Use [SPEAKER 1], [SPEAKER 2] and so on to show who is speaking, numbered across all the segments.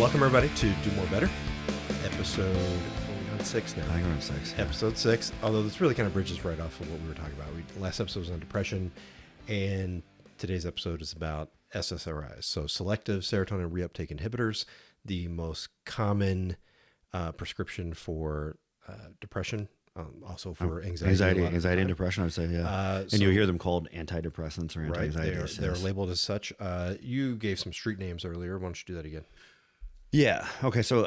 [SPEAKER 1] Welcome, everybody, to Do More Better, episode, we're on 6 now.
[SPEAKER 2] I think we're on 6.
[SPEAKER 1] Episode 6, although this really kind of bridges right off of what we were talking about. Last episode was on depression, and today's episode is about SSRIs, so selective serotonin reuptake inhibitors, the most common prescription for depression, also for anxiety
[SPEAKER 2] and depression, I would say, yeah. And you'll hear them called antidepressants or anti-anxiety.
[SPEAKER 1] Right, they're labeled as such. You gave some street names earlier. Why don't you do that again?
[SPEAKER 2] Yeah. Okay. So,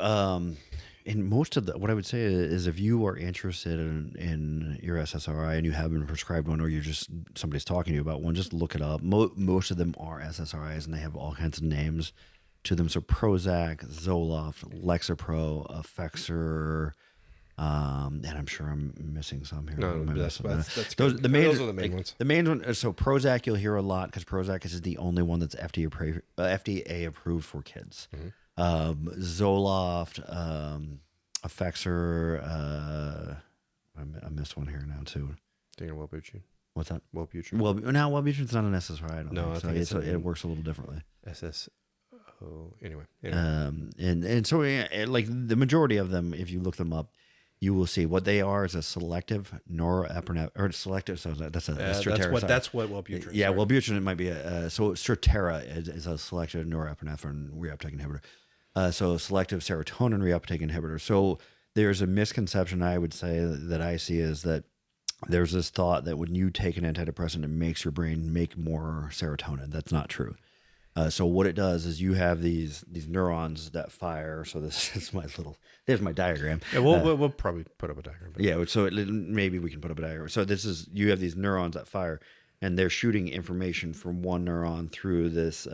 [SPEAKER 2] in most of what I would say is if you are interested in your SSRI and you haven't prescribed one, or you're just somebody's talking to you about one, just look it up. Most of them are SSRIs, and they have all kinds of names to them. So Prozac, Zoloft, Lexapro, Effexor, and I'm sure I'm missing some here.
[SPEAKER 1] No, that's
[SPEAKER 2] those are the main
[SPEAKER 1] ones.
[SPEAKER 2] The main one. So Prozac you'll hear a lot because Prozac is the only one that's FDA approved for kids.
[SPEAKER 1] Mm-hmm.
[SPEAKER 2] Zoloft, Effexor, I missed one here now too.
[SPEAKER 1] Thinking of Wellbutrin.
[SPEAKER 2] What's that?
[SPEAKER 1] Wellbutrin.
[SPEAKER 2] Well, now Wellbutrin's not an SSRI. I don't think.
[SPEAKER 1] So
[SPEAKER 2] it works a little differently.
[SPEAKER 1] Anyway.
[SPEAKER 2] And so like the majority of them, if you look them up, you will see what they are is a selective norepinephrine or selective. So that's Strattera.
[SPEAKER 1] That's what Wellbutrin.
[SPEAKER 2] Yeah, Wellbutrin. It might be so Strattera is a selective norepinephrine reuptake inhibitor. So selective serotonin reuptake inhibitor. So there's a misconception I would say that I see is that there's this thought that when you take an antidepressant, it makes your brain make more serotonin. That's not true. So what it does is you have these neurons that fire. So this is there's my diagram.
[SPEAKER 1] Yeah, we'll probably put up a diagram.
[SPEAKER 2] Yeah, so maybe we can put up a diagram. So you have these neurons that fire, and they're shooting information from one neuron through this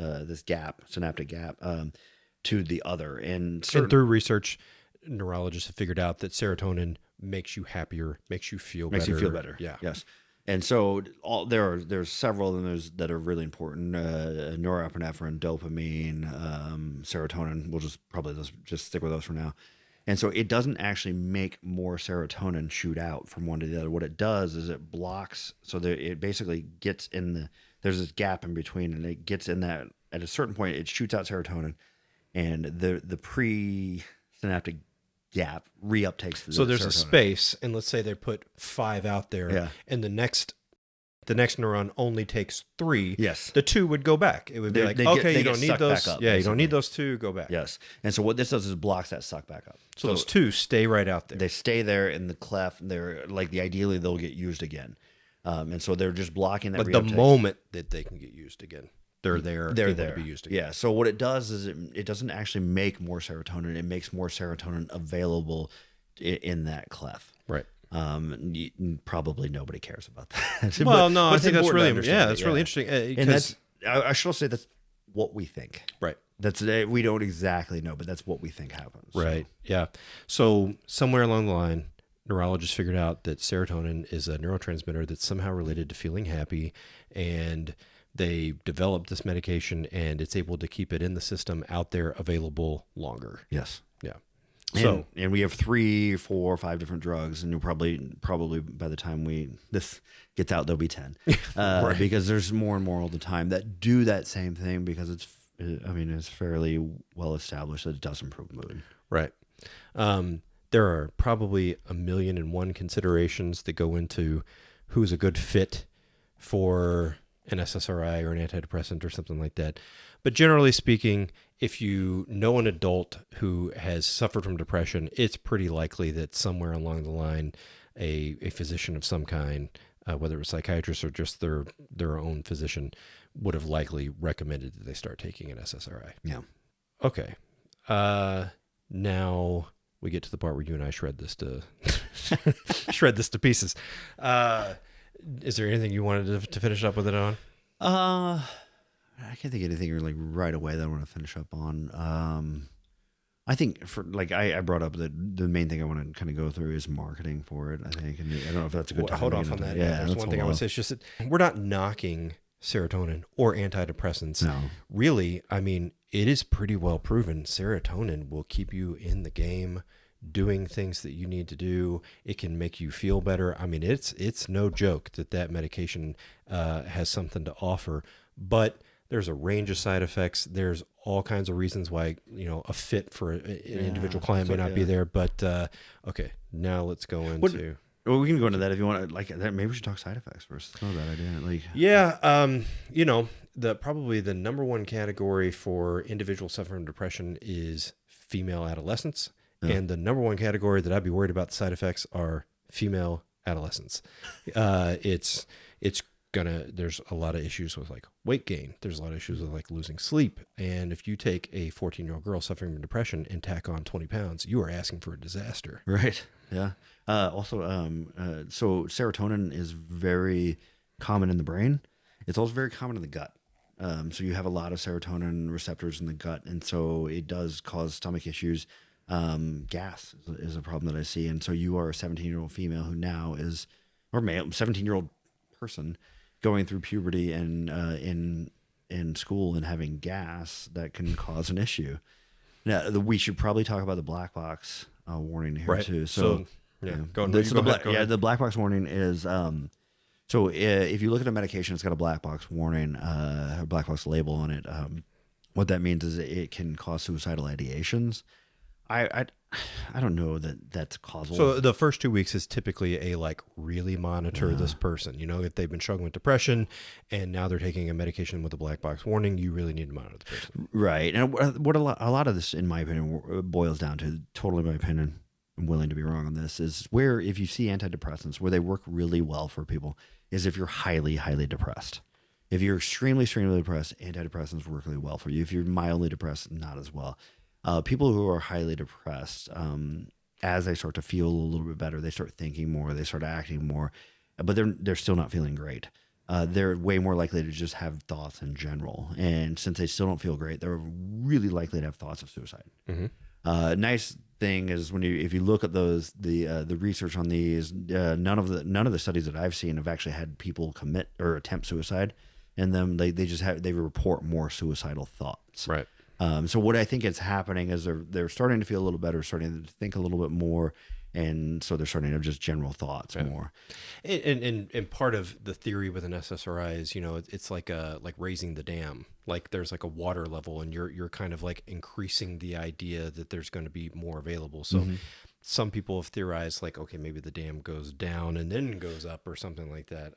[SPEAKER 2] gap, synaptic gap, to the other. And
[SPEAKER 1] through research, neurologists have figured out that serotonin makes you happier, makes you feel better.
[SPEAKER 2] Yeah. Yes. And so there's several of them that are really important. Norepinephrine, dopamine, serotonin. We'll just stick with those for now. And so it doesn't actually make more serotonin shoot out from one to the other. What it does is it blocks. So it basically gets there's this gap in between, and it gets in that at a certain point it shoots out serotonin, and the pre-synaptic gap reuptakes.
[SPEAKER 1] So there's a space, and let's say they put 5 out there, and the next neuron only takes 3.
[SPEAKER 2] Yes,
[SPEAKER 1] the 2 would go back. It would be you don't need those.
[SPEAKER 2] Up,
[SPEAKER 1] you don't need those 2. Go back.
[SPEAKER 2] Yes, and so what this does is blocks that suck back up.
[SPEAKER 1] So those 2 stay right out there.
[SPEAKER 2] They stay there in the cleft. They're ideally they'll get used again, and so they're just blocking that.
[SPEAKER 1] But the moment that they can get used again, they're there.
[SPEAKER 2] They're there
[SPEAKER 1] to be used again.
[SPEAKER 2] Yeah. So what it does is it doesn't actually make more serotonin. It makes more serotonin available in that cleft.
[SPEAKER 1] Right.
[SPEAKER 2] Probably nobody cares about that.
[SPEAKER 1] Well, no, I think that's really really interesting.
[SPEAKER 2] And I should say that's what we think.
[SPEAKER 1] Right.
[SPEAKER 2] We don't exactly know, but that's what we think happens.
[SPEAKER 1] Right. Yeah. So somewhere along the line, neurologists figured out that serotonin is a neurotransmitter that's somehow related to feeling happy, and they developed this medication, and it's able to keep it in the system out there available longer.
[SPEAKER 2] Yes.
[SPEAKER 1] Yeah.
[SPEAKER 2] So and we have 3, 4, 5 different drugs, and you'll probably by the time this gets out, there'll be 10, right. Because there's more and more all the time that do that same thing, because it's fairly well established that it does improve mood.
[SPEAKER 1] Right. There are probably 1,000,001 considerations that go into who's a good fit for an SSRI or an antidepressant or something like that. But generally speaking, if you know an adult who has suffered from depression, it's pretty likely that somewhere along the line, a physician of some kind, whether it was a psychiatrist or just their own physician, would have likely recommended that they start taking an SSRI.
[SPEAKER 2] Yeah.
[SPEAKER 1] Okay. Now we get to the part where you and I shred this to pieces. Is there anything you wanted to finish up with it on?
[SPEAKER 2] I can't think of anything really right away that I want to finish up on. I think I brought up that the main thing I want to kind of go through is marketing for it. I think, and I don't know if that's a good time.
[SPEAKER 1] Hold off on that. Yeah, there's one thing I want to say. It's just that we're not knocking serotonin or antidepressants.
[SPEAKER 2] No.
[SPEAKER 1] Really, it is pretty well proven. Serotonin will keep you in the game, doing things that you need to do. It can make you feel better. It's no joke that medication has something to offer, but there's a range of side effects. There's all kinds of reasons why, a fit for an individual client may
[SPEAKER 2] so,
[SPEAKER 1] not be there. But okay, now let's go into.
[SPEAKER 2] Well, we can go into that if you want. Like that, maybe we should talk side effects first. It's not a bad idea. Like,
[SPEAKER 1] yeah, probably the number one category for individuals suffering from depression is female adolescents, and the number one category that I'd be worried about the side effects are female adolescents. There's a lot of issues with like weight gain. There's a lot of issues with like losing sleep. And if you take a 14-year-old girl suffering from depression and tack on 20 pounds, you are asking for a disaster.
[SPEAKER 2] right. Yeah. Also, so serotonin is very common in the brain. It's also very common in the gut. So you have a lot of serotonin receptors in the gut. And so it does cause stomach issues. Gas is a problem that I see. And so you are a 17-year-old female who now is, or male, 17-year-old person going through puberty and in school and having gas that can cause an issue. Now, we should probably talk about the black box warning here too. So the black box warning is if you look at a medication, it's got a black box warning, a black box label on it. What that means is it can cause suicidal ideations. I don't know that that's causal.
[SPEAKER 1] So the first 2 weeks is typically really monitor this person. If they've been struggling with depression and now they're taking a medication with a black box warning, you really need to monitor the person.
[SPEAKER 2] Right. And what a lot of this, in my opinion, boils down to, totally my opinion, I'm willing to be wrong on this, is where if you see antidepressants, where they work really well for people, is if you're highly, highly depressed. If you're extremely, extremely depressed, antidepressants work really well for you. If you're mildly depressed, not as well. People who are highly depressed, as they start to feel a little bit better, they start thinking more, they start acting more, but they're still not feeling great. They're way more likely to just have thoughts in general. And since they still don't feel great, they're really likely to have thoughts of suicide. Mm-hmm. Nice thing is if you look at those, the research on these, none of the studies that I've seen have actually had people commit or attempt suicide, and then they report more suicidal thoughts.
[SPEAKER 1] Right.
[SPEAKER 2] So what I think is happening is they're starting to feel a little better, starting to think a little bit more, and so they're starting to have just general thoughts more.
[SPEAKER 1] And part of the theory with an SSRI is, it's like raising the dam. Like there's like a water level, and you're kind of like increasing the idea that there's going to be more available. So some people have theorized like, okay, maybe the dam goes down and then goes up or something like that.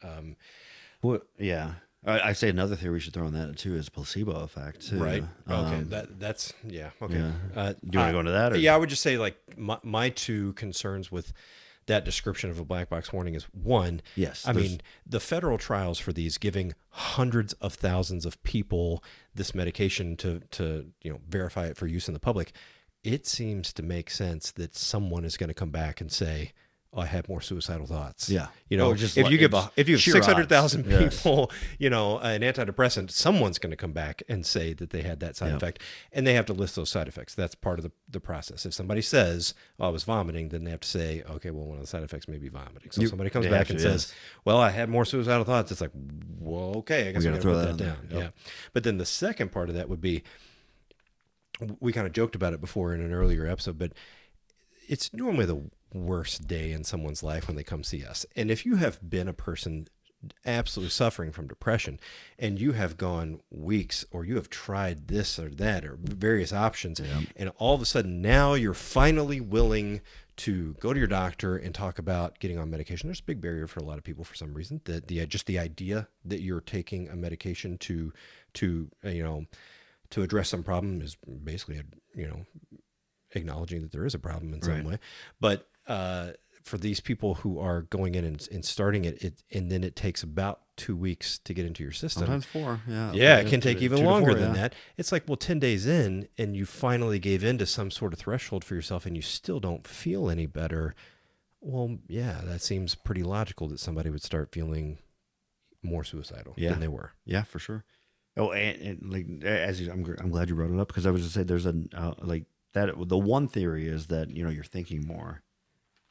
[SPEAKER 2] Yeah. I say another theory we should throw in that too is placebo effect too.
[SPEAKER 1] Right. Okay. That's yeah. Okay.
[SPEAKER 2] Yeah. Do you want to go into that? Or?
[SPEAKER 1] Yeah, I would just say like my two concerns with that description of a black box warning is one.
[SPEAKER 2] Yes.
[SPEAKER 1] I mean, the federal trials for these giving hundreds of thousands of people this medication to verify it for use in the public. It seems to make sense that someone is going to come back and say, I have more suicidal thoughts.
[SPEAKER 2] Yeah.
[SPEAKER 1] If you have 600,000 people, an antidepressant, someone's going to come back and say that they had that side effect, and they have to list those side effects. That's part of the process. If somebody says, I was vomiting, then they have to say, okay, well, one of the side effects may be vomiting. So somebody comes back and says, well, I had more suicidal thoughts. It's like, well, okay, I guess we got to put that down. Yep. Yeah. But then the second part of that would be, we kind of joked about it before in an earlier episode, but it's normally the worst day in someone's life when they come see us. And if you have been a person absolutely suffering from depression and you have gone weeks, or you have tried this or that or various options, and all of a sudden now you're finally willing to go to your doctor and talk about getting on medication. There's a big barrier for a lot of people for some reason, that just the idea that you're taking a medication to address some problem is basically acknowledging that there is a problem in some way. But for these people who are going in and starting it, and then it takes about 2 weeks to get into your system.
[SPEAKER 2] Sometimes 4, yeah.
[SPEAKER 1] Yeah, it can take even longer than that. It's like, well, 10 days in, and you finally gave in to some sort of threshold for yourself, and you still don't feel any better. Well, yeah, that seems pretty logical that somebody would start feeling more suicidal than they were.
[SPEAKER 2] Yeah, for sure. Oh, and like I'm glad you brought it up, because I was just saying there's the one theory is that you're thinking more.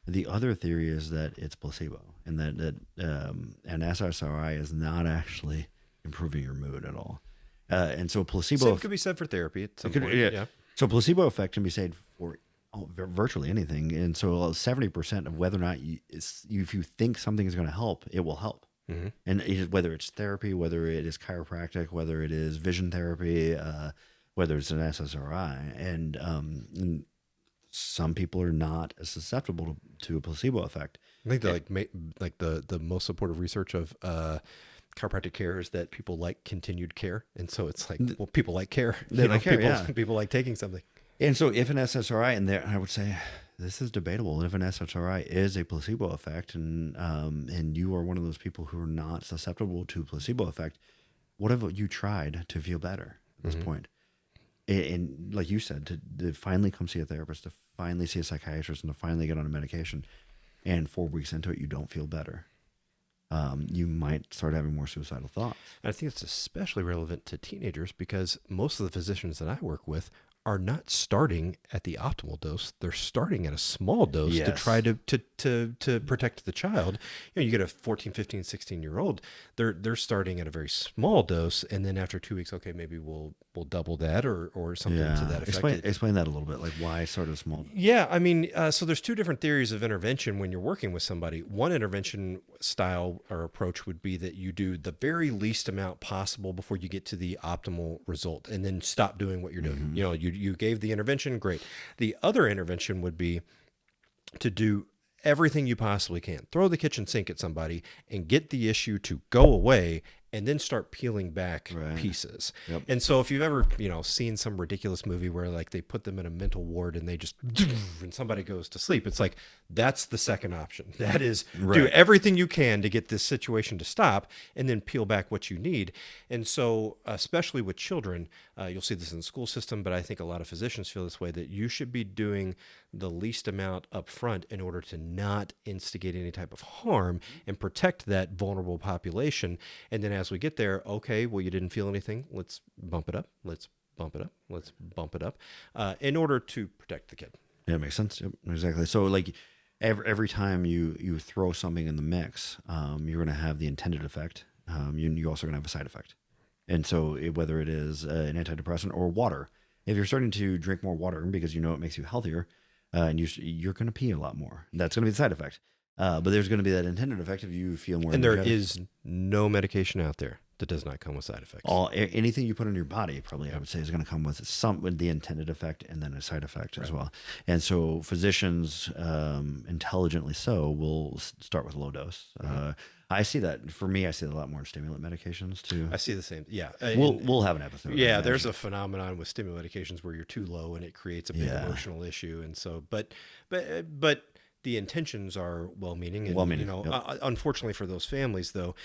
[SPEAKER 2] The other theory is that it's placebo, and that an SSRI is not actually improving your mood at all. And so placebo
[SPEAKER 1] Same could be said for therapy at some point. Yeah.
[SPEAKER 2] So placebo effect can be said for virtually anything. And so 70% of whether or not if you think something is going to help, it will help. Mm-hmm. And whether it's therapy, whether it is chiropractic, whether it is vision therapy, whether it's an SSRI, and some people are not as susceptible to a placebo effect.
[SPEAKER 1] I think the most supportive research of chiropractic care is that people like continued care, and so it's like, well, people like care.
[SPEAKER 2] They like care,
[SPEAKER 1] people,
[SPEAKER 2] yeah.
[SPEAKER 1] People like taking something.
[SPEAKER 2] And so if an SSRI, and there, I would say this is debatable, if an SSRI is a placebo effect, and you are one of those people who are not susceptible to placebo effect, what have you tried to feel better at this point? And like you said, to finally come see a therapist, to finally see a psychiatrist, and to finally get on a medication, and 4 weeks into it, you don't feel better. You might start having more suicidal thoughts.
[SPEAKER 1] And I think it's especially relevant to teenagers because most of the physicians that I work with are not starting at the optimal dose. They're starting at a small dose to try to protect the child. You get a 14, 15, 16-year-old. They're starting at a very small dose, and then after 2 weeks, okay, maybe we'll double that or something to that effect.
[SPEAKER 2] Explain that a little bit, like why sort of small.
[SPEAKER 1] Yeah, I mean, so there's two different theories of intervention when you're working with somebody. One intervention style or approach would be that you do the very least amount possible before you get to the optimal result, and then stop doing what you're doing. You gave the intervention, great. The other intervention would be to do everything you possibly can. Throw the kitchen sink at somebody and get the issue to go away, and then start peeling back pieces. Yep. And so if you've ever, seen some ridiculous movie where like they put them in a mental ward and they just, and somebody goes to sleep, it's like, that's the second option. That is do everything you can to get this situation to stop and then peel back what you need. And so, especially with children, you'll see this in the school system, but I think a lot of physicians feel this way, that you should be doing the least amount up front in order to not instigate any type of harm and protect that vulnerable population. And then as we get there, okay, well, you didn't feel anything. Let's bump it up. Let's bump it up. Let's bump it up in order to protect the kid.
[SPEAKER 2] Yeah, it makes sense. Yep, exactly. So like every time you throw something in the mix, you're going to have the intended effect. You're also going to have a side effect. And so whether it is an antidepressant or water, if you're starting to drink more water because it makes you healthier, and you're going to pee a lot more, that's going to be the side effect. But there's going to be that intended effect if you feel more.
[SPEAKER 1] And there is no medication out there that does not come with side effects.
[SPEAKER 2] Anything you put in your body, probably I would say, is going to come with with the intended effect and then a side effect as well. And so physicians, intelligently so, will start with low dose. I see that. For me, I see that a lot more in stimulant medications too.
[SPEAKER 1] I see the same. Yeah,
[SPEAKER 2] we'll have an episode.
[SPEAKER 1] Yeah, there's a phenomenon with stimulant medications where you're too low and it creates a big emotional issue. And so, but the intentions are well-meaning. And, unfortunately for those families, though,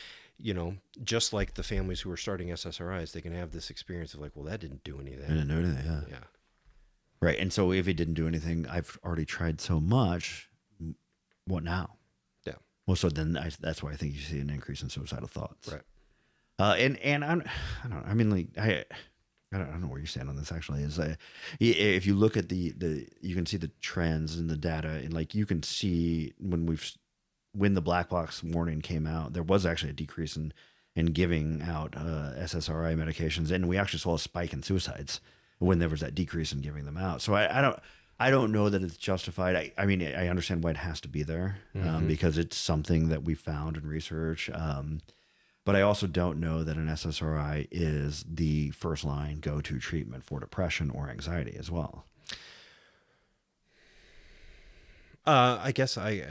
[SPEAKER 1] just like the families who are starting SSRIs, they can have this experience of like, well, that didn't do anything.
[SPEAKER 2] I didn't do anything. Yeah. Right. And so if it didn't do anything, I've already tried so much. What now? Yeah. Well, so then that's why I think you see an increase in suicidal thoughts. Right. And I don't know. I mean, like I don't know where you stand on this actually. Is if you look at the you can see the trends in the data, and like you can see when the black box warning came out, there was actually a decrease in giving out SSRI medications, and we actually saw a spike in suicides when there was that decrease in giving them out. So I don't know that it's justified. I mean, I understand why it has to be there because it's something that we found in research. But I also don't know that an SSRI is the first line go-to treatment for depression or anxiety as well.
[SPEAKER 1] I guess I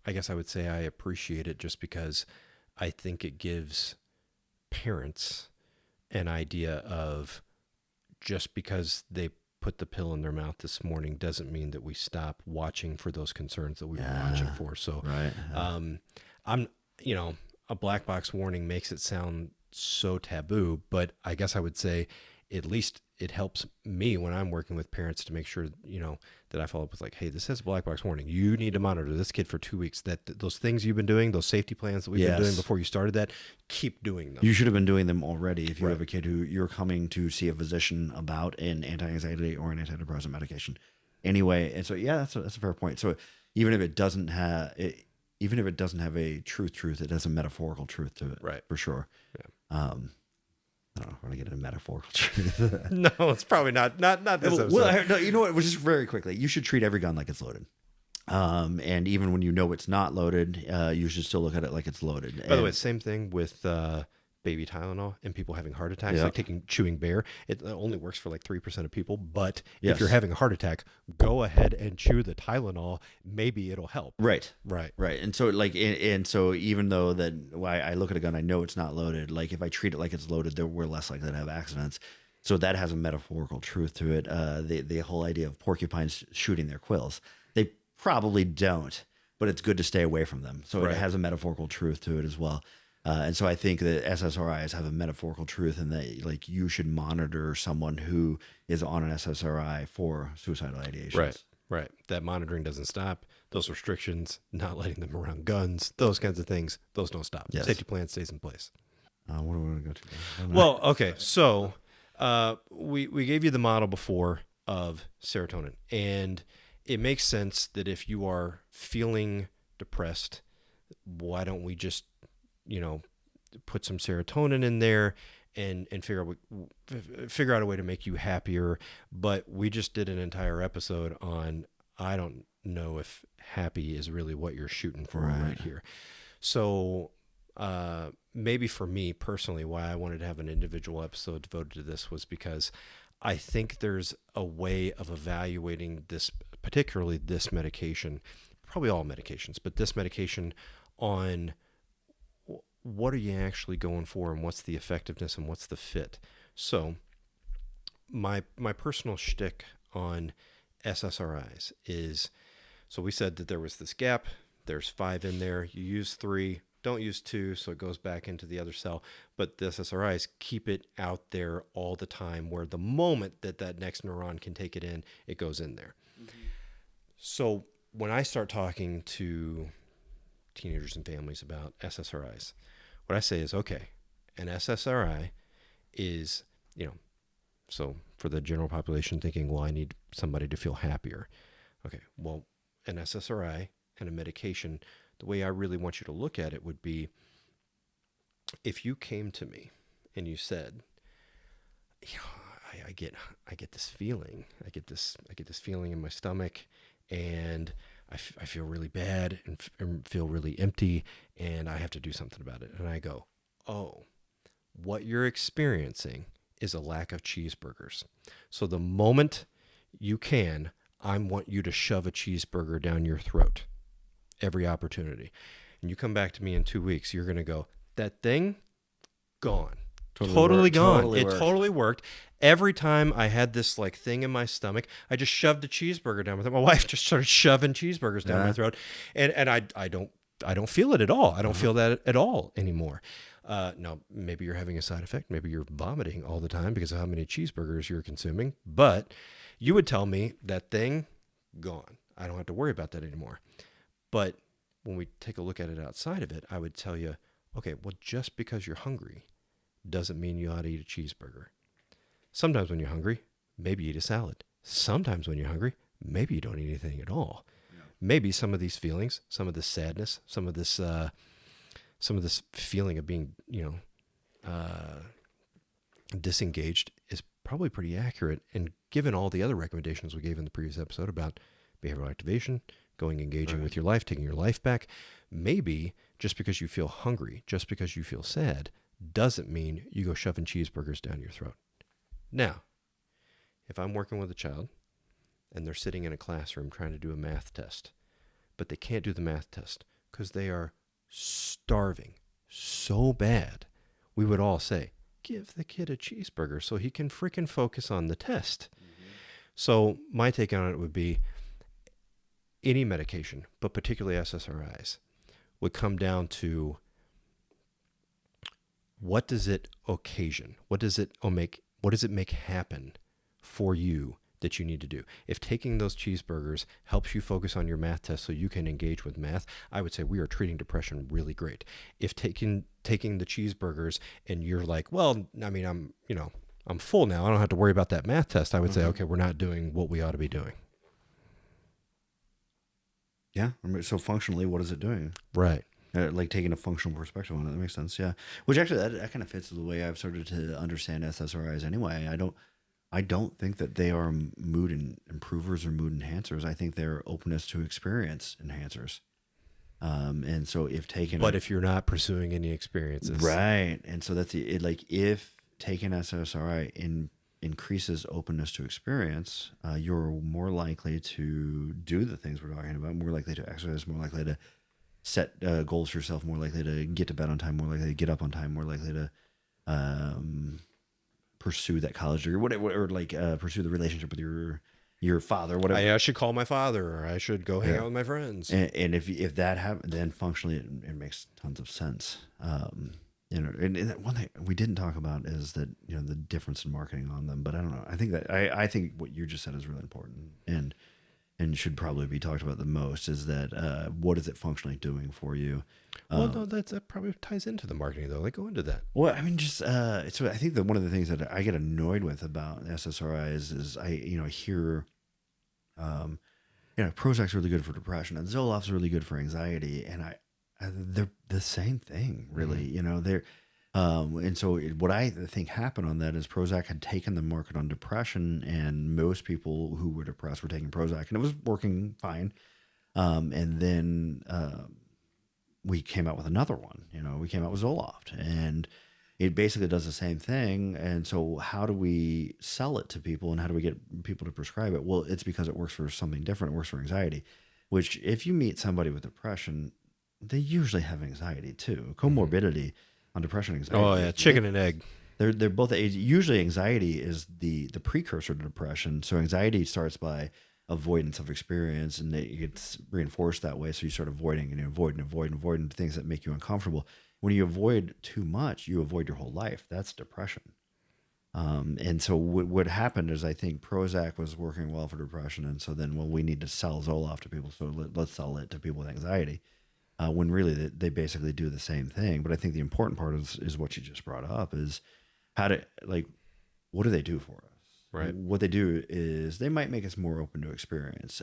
[SPEAKER 1] would say I appreciate it just because I think it gives parents an idea of just because they put the pill in their mouth this morning doesn't mean that we stop watching for those concerns that we were watching for. So, a black box warning makes it sound so taboo, but I guess I would say at least it helps me when I'm working with parents to make sure, that I follow up with like, hey, this has a black box warning. You need to monitor this kid for 2 weeks. That those things you've been doing, those safety plans that we've been doing before you started that, keep doing them.
[SPEAKER 2] You should have been doing them already if you have a kid who you're coming to see a physician about an anti-anxiety or an antidepressant medication. Anyway, and so that's a fair point. So even if it doesn't have a truth, it has a metaphorical truth to it, right? For sure. Yeah. I don't know. I want to get into metaphorical truth.
[SPEAKER 1] No, it's probably not this episode.
[SPEAKER 2] Well, no, you know what? Just very quickly, you should treat every gun like it's loaded. And even when you know it's not loaded, you should still look at it like it's loaded.
[SPEAKER 1] By the way, same thing with baby Tylenol and people having heart attacks,
[SPEAKER 2] Yeah.
[SPEAKER 1] like chewing bear. It only works for like 3% of people. But
[SPEAKER 2] Yes.
[SPEAKER 1] if you're having a heart attack, go ahead and chew the Tylenol. Maybe it'll help.
[SPEAKER 2] Right.
[SPEAKER 1] Right.
[SPEAKER 2] Right. And so like, and so even though that why I look at a gun, I know it's not loaded. Like if I treat it like it's loaded, we're less likely to have accidents. So that has a metaphorical truth to it. The whole idea of porcupines shooting their quills, they probably don't, but it's good to stay away from them. So
[SPEAKER 1] Right.
[SPEAKER 2] it has a metaphorical truth to it as well. And so I think that SSRIs have a metaphorical truth in that like you should monitor someone who is on an SSRI for suicidal ideations.
[SPEAKER 1] Right. Right. That monitoring doesn't stop. Those restrictions, not letting them around guns, those kinds of things, those don't stop.
[SPEAKER 2] Yes.
[SPEAKER 1] Safety plan stays in place.
[SPEAKER 2] What do we want to go to?
[SPEAKER 1] Well, okay. So we gave you the model before of serotonin, and it makes sense that if you are feeling depressed, why don't we just, put some serotonin in there and figure out a way to make you happier. But we just did an entire episode on, I don't know if happy is really what you're shooting for right here. So maybe for me personally, why I wanted to have an individual episode devoted to this was because I think there's a way of evaluating this, particularly this medication, probably all medications, but this medication on what are you actually going for and what's the effectiveness and what's the fit. So my personal shtick on SSRIs is, so we said that there was this gap, there's 5 in there, you use 3, don't use 2, so it goes back into the other cell, but the SSRIs keep it out there all the time where the moment that next neuron can take it in, it goes in there. Mm-hmm. So when I start talking to teenagers and families about SSRIs, what I say is, okay, an SSRI is, so for the general population thinking, well, I need somebody to feel happier. Okay, well, an SSRI and a medication, the way I really want you to look at it would be, if you came to me and you said, I get this feeling, I get this feeling in my stomach, and I feel really bad and feel really empty, and I have to do something about it. And I go, oh, what you're experiencing is a lack of cheeseburgers. So the moment you can, I want you to shove a cheeseburger down your throat, every opportunity. And you come back to me in 2 weeks, you're going to go, that thing, gone. Totally gone. Totally worked. Every time I had this like thing in my stomach, I just shoved a cheeseburger down my throat. My wife just started shoving cheeseburgers down my throat, and I don't feel it at all. I don't feel that at all anymore. Now maybe you're having a side effect. Maybe you're vomiting all the time because of how many cheeseburgers you're consuming. But you would tell me that thing gone. I don't have to worry about that anymore. But when we take a look at it outside of it, I would tell you, okay, well, just because you're hungry doesn't mean you ought to eat a cheeseburger. Sometimes when you're hungry, maybe eat a salad. Sometimes when you're hungry, maybe you don't eat anything at all. Yeah. Maybe some of these feelings, some of this sadness, some of this feeling of being, disengaged is probably pretty accurate. And given all the other recommendations we gave in the previous episode about behavioral activation, engaging with your life, taking your life back, maybe just because you feel hungry, just because you feel sad, doesn't mean you go shoving cheeseburgers down your throat. Now, if I'm working with a child and they're sitting in a classroom trying to do a math test, but they can't do the math test because they are starving so bad, we would all say, give the kid a cheeseburger so he can freaking focus on the test. Mm-hmm. So my take on it would be, any medication, but particularly SSRIs, would come down to, what does it occasion? What does it make happen for you that you need to do? If taking those cheeseburgers helps you focus on your math test so you can engage with math, I would say we are treating depression really great. If taking the cheeseburgers and you're like, well, I mean, I'm full now, I don't have to worry about that math test, I would say, okay, we're not doing what we ought to be doing.
[SPEAKER 2] Yeah. So functionally, what is it doing?
[SPEAKER 1] Right.
[SPEAKER 2] Like taking a functional perspective on it. That makes sense. Yeah. Which actually, that kind of fits the way I've started to understand SSRIs anyway. I don't think that they are mood improvers or mood enhancers. I think they're openness to experience enhancers. And so if taken,
[SPEAKER 1] But if you're not pursuing any experiences,
[SPEAKER 2] right, and so that's like if taking SSRI increases openness to experience, you're more likely to do the things we're talking about, more likely to exercise, more likely to set goals for yourself, more likely to get to bed on time, more likely to get up on time, more likely to pursue that college degree, whatever, or like pursue the relationship with your father, whatever.
[SPEAKER 1] I should call my father, or I should go hang out with my friends.
[SPEAKER 2] And if that happens, then functionally it makes tons of sense. And one thing we didn't talk about is that the difference in marketing on them. But I don't know. I think what you just said is really important and should probably be talked about the most. Is that what is it functionally doing for you?
[SPEAKER 1] Well, no, that probably ties into the marketing though. Like, go into that.
[SPEAKER 2] Well, I mean, just so I think that one of the things that I get annoyed with about SSRIs is I hear, Prozac's really good for depression and Zoloft's really good for anxiety, and they're the same thing, really. They're and so what I think happened on that is Prozac had taken the market on depression, and most people who were depressed were taking Prozac, and it was working fine. And then we came out with another one. We came out with Zoloft, and it basically does the same thing. And so how do we sell it to people, and how do we get people to prescribe it? Well, it's because it works for something different. It works for anxiety, which if you meet somebody with depression, they usually have anxiety too. Comorbidity on depression and anxiety.
[SPEAKER 1] Oh yeah, chicken and egg.
[SPEAKER 2] They're both usually anxiety is the precursor to depression. So anxiety starts by avoidance of experience, and it gets reinforced that way. So you start avoiding and avoiding things that make you uncomfortable. When you avoid too much, you avoid your whole life. That's depression. And so what happened is I think Prozac was working well for depression, and so then we need to sell Zoloft to people. So let's sell it to people with anxiety. When really they basically do the same thing. But I think the important part is what you just brought up is what do they do for us?
[SPEAKER 1] Right.
[SPEAKER 2] What they do is they might make us more open to experience.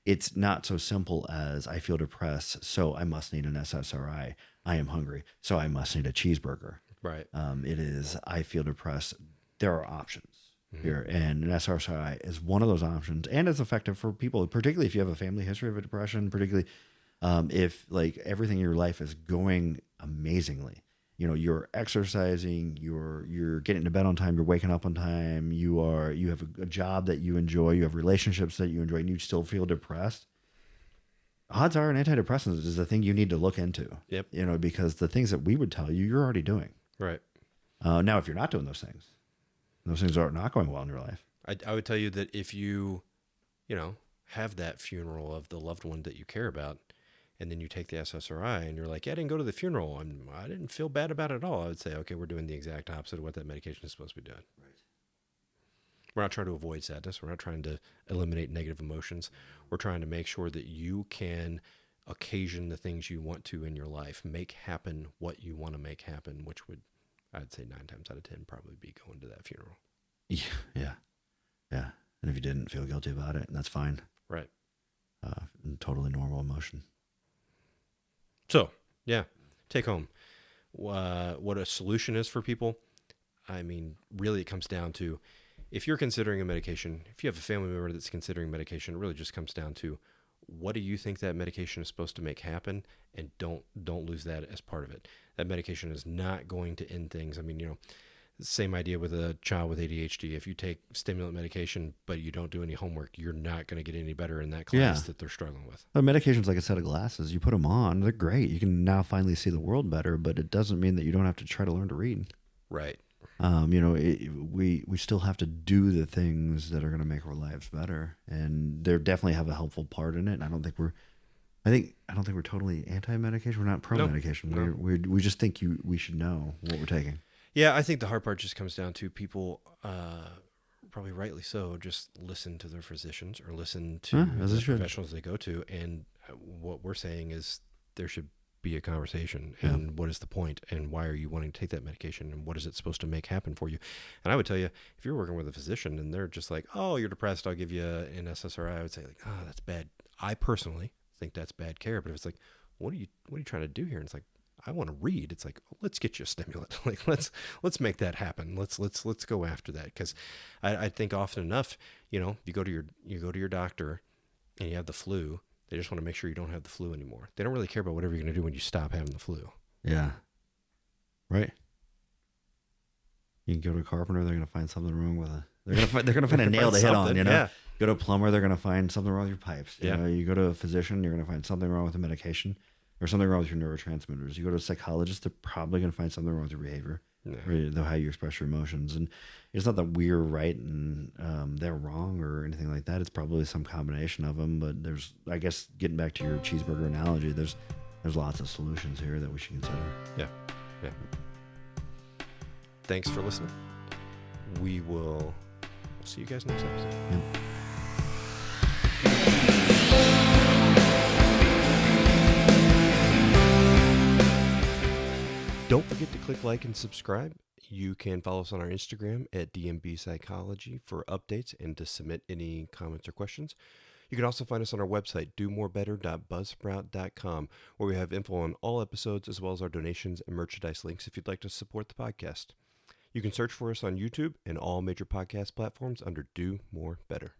[SPEAKER 2] It's not so simple as I feel depressed, so I must need an SSRI. I am hungry, so I must need a cheeseburger.
[SPEAKER 1] Right.
[SPEAKER 2] It is I feel depressed. There are options here, and an SSRI is one of those options, and it's effective for people, particularly if you have a family history of a depression, particularly if like everything in your life is going amazingly. You're exercising, you're getting to bed on time, you're waking up on time, you have a job that you enjoy, you have relationships that you enjoy, and you still feel depressed. Odds are an antidepressant is the thing you need to look into.
[SPEAKER 1] Yep.
[SPEAKER 2] Because the things that we would tell you, you're already doing.
[SPEAKER 1] Right.
[SPEAKER 2] Now, if you're not doing those things are not going well in your life.
[SPEAKER 1] I would tell you that if you, have that funeral of the loved one that you care about, and then you take the SSRI and you're like, yeah, I didn't go to the funeral, I didn't feel bad about it at all. I would say, okay, we're doing the exact opposite of what that medication is supposed to be doing.
[SPEAKER 2] Right.
[SPEAKER 1] We're not trying to avoid sadness. We're not trying to eliminate negative emotions. We're trying to make sure that you can occasion the things you want to in your life, make happen what you want to make happen, which would, I'd say 9 times out of 10, probably be going to that funeral.
[SPEAKER 2] Yeah. And if you didn't feel guilty about it, that's fine.
[SPEAKER 1] Right.
[SPEAKER 2] Totally normal emotion.
[SPEAKER 1] So, yeah, take home. What a solution is for people. I mean, really, it comes down to if you're considering a medication, if you have a family member that's considering medication, it really just comes down to what do you think that medication is supposed to make happen, and don't lose that as part of it. That medication is not going to end things. I mean, same idea with a child with ADHD. If you take stimulant medication, but you don't do any homework, you're not going to get any better in that class that they're struggling with.
[SPEAKER 2] But medication's like a set of glasses. You put them on, they're great. You can now finally see the world better, but it doesn't mean that you don't have to try to learn to read. Right. We still have to do the things that are going to make our lives better, and they definitely have a helpful part in it. And I don't think we're totally anti-medication. We're not pro-medication.
[SPEAKER 1] No.
[SPEAKER 2] We just think we should know what we're taking.
[SPEAKER 1] Yeah, I think the hard part just comes down to people, probably rightly so, just listen to their physicians or listen to the professionals they go to. And what we're saying is there should be a conversation. And what is the point? And why are you wanting to take that medication? And what is it supposed to make happen for you? And I would tell you, if you're working with a physician and they're just like, oh, you're depressed, I'll give you an SSRI, I would say like, oh, that's bad. I personally think that's bad care. But if it's like, what are you trying to do here? And it's like, I want to read. It's like, let's get you a stimulant. Like, let's make that happen. Let's go after that. Cause I think often enough, you go to your doctor and you have the flu They just want to make sure you don't have the flu anymore. They don't really care about whatever you're going to do when you stop having the flu.
[SPEAKER 2] Yeah. Right. You can go to a carpenter, they're going to find something wrong with it. They're going to find a nail to hit on, you know?
[SPEAKER 1] Yeah.
[SPEAKER 2] Go to a plumber, they're going to find something wrong with your pipes. You
[SPEAKER 1] Yeah.
[SPEAKER 2] know, you go to a physician, you're going to find something wrong with the medication or something wrong with your neurotransmitters. You go to a psychologist, they're probably going to find something wrong with your behavior or how you express your emotions. And it's not that we're right and they're wrong or anything like that. It's probably some combination of them. But there's, I guess, getting back to your cheeseburger analogy, there's lots of solutions here that we should consider.
[SPEAKER 1] Yeah. Yeah. Thanks for listening. We'll see you guys next episode.
[SPEAKER 2] Yep.
[SPEAKER 1] Don't forget to click like and subscribe. You can follow us on our Instagram at DMB Psychology for updates and to submit any comments or questions. You can also find us on our website, domorebetter.buzzsprout.com, where we have info on all episodes as well as our donations and merchandise links if you'd like to support the podcast. You can search for us on YouTube and all major podcast platforms under Do More Better.